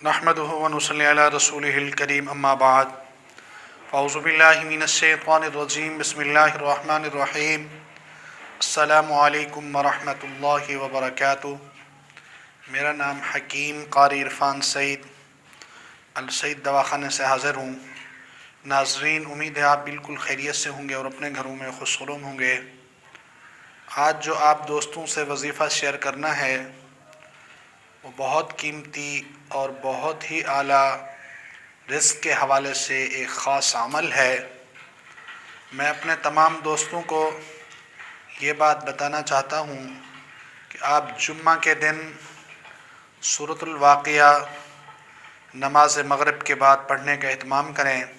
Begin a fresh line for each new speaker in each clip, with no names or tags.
नहमदुहु व नुसल्ली अला रसूलिहिल करीम अम्मा बाद फ़अऊज़ु बिल्लाहि मिनश्शैतानिर रजीम बिस्मिल्लाहिर रहमानिर रहीम अस्सलामु अलैकुम व रहमतुल्लाहि व बरकातुहू। मेरा नाम हकीम क़ारी इरफ़ान सईद अल सईद दवाख़ाने से हाज़िर हूँ। नाज़रीन, उम्मीद है आप बिल्कुल खैरियत से होंगे और अपने घरों में खुशनुमा होंगे। आज जो आप दोस्तों से वजीफ़ा शेयर करना है वो बहुत कीमती और बहुत ही आला रिज़्क़ के हवाले से एक ख़ास अमल है। मैं अपने तमाम दोस्तों को ये बात बताना चाहता हूँ कि आप जुम्मा के दिन सूरतुल वाक़िया नमाज मग़रिब के बाद पढ़ने का एहतमाम करें।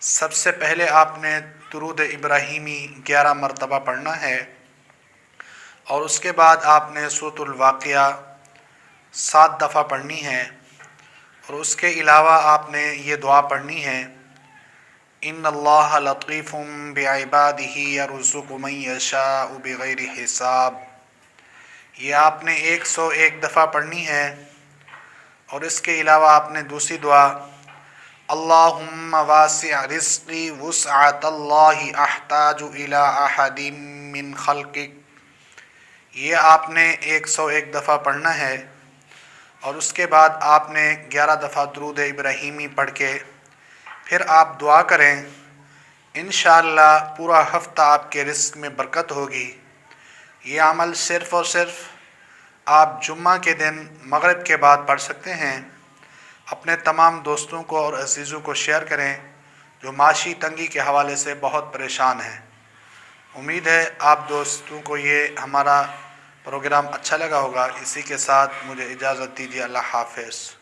सबसे पहले आपने दुरूद इब्राहीमी 11 मरतबा पढ़ना है और उसके बाद आपने सूरतुल वाक़िया 7 दफ़ा पढ़नी है और उसके अलावा आपने ये दुआ पढ़नी है, इन्नल्लाह लतीफ़ुम बिइबादिही यरज़ुक़ु मन यशाअ बिग़ैरि हिसाब। ये आपने 101 दफ़ा पढ़नी है और इसके अलावा आपने दूसरी दुआ, अल्लाहुम्मा वासिअ रिज़्क़ी वुस्अतल्लाहि अहताजु इला अहदिम मिन ख़ल्क़िक, ये आपने 101 दफ़ा पढ़ना है और उसके बाद आपने 11 दफ़ा दुरूद इब्राहीमी पढ़ के फिर आप दुआ करें। इंशाअल्लाह पूरा हफ़्ता आपके रिज़्क़ में बरकत होगी। ये अमल सिर्फ़ और सिर्फ़ आप जुम्मा के दिन मग़रिब के बाद पढ़ सकते हैं। अपने तमाम दोस्तों को और अज़ीज़ों को शेयर करें जो माशी तंगी के हवाले से बहुत परेशान हैं। उम्मीद है आप दोस्तों को ये हमारा प्रोग्राम अच्छा लगा होगा। इसी के साथ मुझे इजाज़त दीजिए। अल्लाह हाफ़िज़।